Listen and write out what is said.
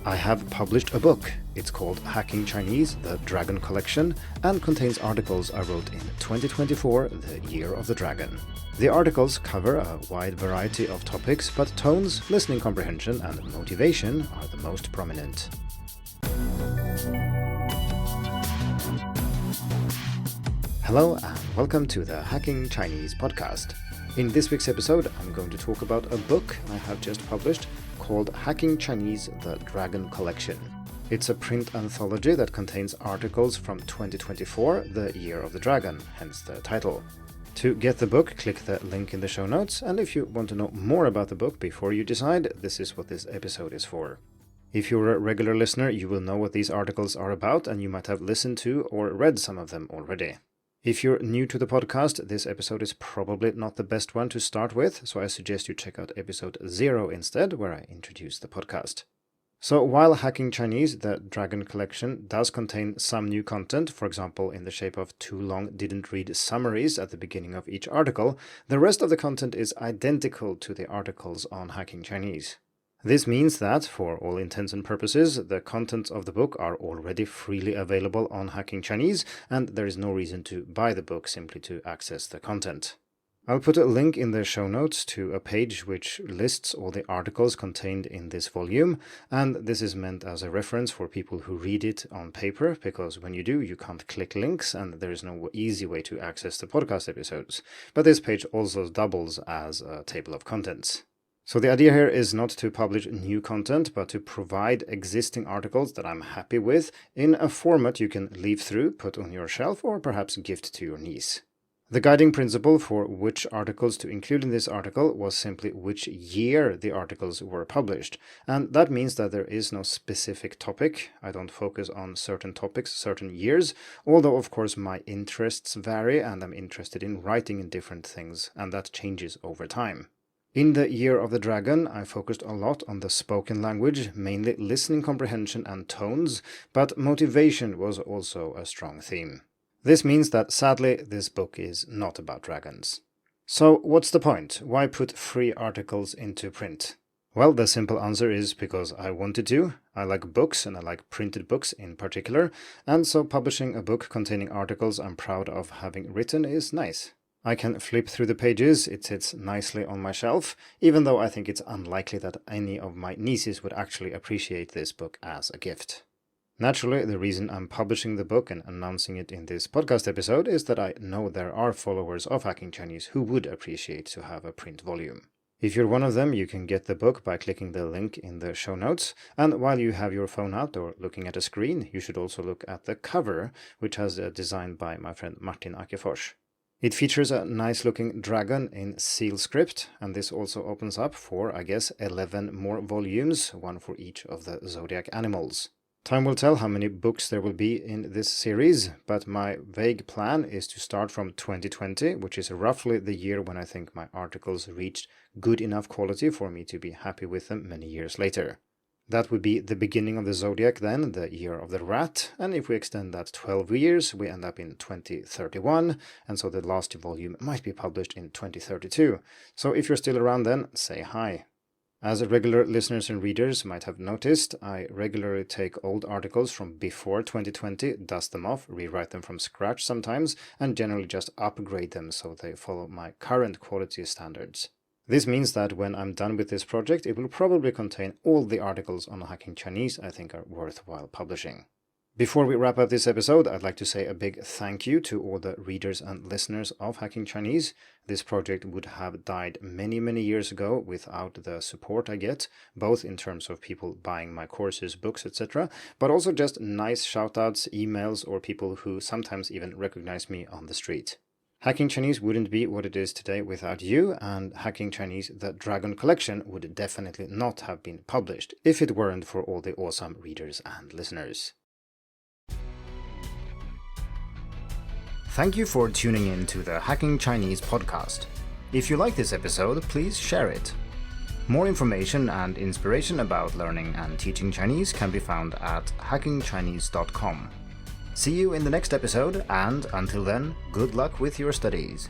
I have published a book. It's called Hacking Chinese, the Dragon Collection, and contains articles I wrote in 2024, the year of the dragon. The articles cover a wide variety of topics, but tones, listening comprehension, and motivation are the most prominent. Hello and welcome to the Hacking Chinese podcast. In this week's episode, I'm going to talk about a book I have just published called Hacking Chinese, the Dragon Collection. It's a print anthology that contains articles from 2024, the year of the dragon, hence the title. To get the book, click the link in the show notes, and if you want to know more about the book before you decide, this is what this episode is for. If you're a regular listener, you will know what these articles are about, and you might have listened to or read some of them already. If you're new to the podcast, this episode is probably not the best one to start with, so I suggest you check out episode 0 instead, where I introduce the podcast. So while Hacking Chinese, the Dragon Collection, does contain some new content, for example in the shape of too long didn't read summaries at the beginning of each article, the rest of the content is identical to the articles on Hacking Chinese. This means that, for all intents and purposes, the contents of the book are already freely available on Hacking Chinese, and there is no reason to buy the book simply to access the content. I'll put a link in the show notes to a page which lists all the articles contained in this volume, and this is meant as a reference for people who read it on paper, because when you do, you can't click links, and there is no easy way to access the podcast episodes. But this page also doubles as a table of contents. So the idea here is not to publish new content, but to provide existing articles that I'm happy with in a format you can leaf through, put on your shelf, or perhaps gift to your niece. The guiding principle for which articles to include in this article was simply which year the articles were published, and that means that there is no specific topic. I don't focus on certain topics, certain years, although of course my interests vary and I'm interested in writing in different things, and that changes over time. In the year of the dragon, I focused a lot on the spoken language, mainly listening comprehension and tones, but motivation was also a strong theme. This means that sadly this book is not about dragons. So what's the point? Why put free articles into print? Well, the simple answer is because I wanted to. I like books and I like printed books in particular, and so publishing a book containing articles I'm proud of having written is nice. I can flip through the pages, it sits nicely on my shelf, even though I think it's unlikely that any of my nieces would actually appreciate this book as a gift. Naturally, the reason I'm publishing the book and announcing it in this podcast episode is that I know there are followers of Hacking Chinese who would appreciate to have a print volume. If you're one of them, you can get the book by clicking the link in the show notes, and while you have your phone out or looking at a screen, you should also look at the cover, which has a design by my friend Martin Akefors. It features a nice-looking dragon in seal script, and this also opens up for, I guess, 11 more volumes, one for each of the zodiac animals. Time will tell how many books there will be in this series, but my vague plan is to start from 2020, which is roughly the year when I think my articles reached good enough quality for me to be happy with them many years later. That would be the beginning of the zodiac then, the year of the rat, and if we extend that 12 years, we end up in 2031, and so the last volume might be published in 2032. So if you're still around then, say hi. As regular listeners and readers might have noticed, I regularly take old articles from before 2020, dust them off, rewrite them from scratch sometimes, and generally just upgrade them so they follow my current quality standards. This means that when I'm done with this project, it will probably contain all the articles on Hacking Chinese I think are worthwhile publishing. Before we wrap up this episode, I'd like to say a big thank you to all the readers and listeners of Hacking Chinese. This project would have died many, many years ago without the support I get, both in terms of people buying my courses, books, etc., but also just nice shoutouts, emails, or people who sometimes even recognize me on the street. Hacking Chinese wouldn't be what it is today without you, and Hacking Chinese, the Dragon Collection, would definitely not have been published if it weren't for all the awesome readers and listeners. Thank you for tuning in to the Hacking Chinese podcast. If you like this episode, please share it. More information and inspiration about learning and teaching Chinese can be found at hackingchinese.com. See you in the next episode, and until then, good luck with your studies.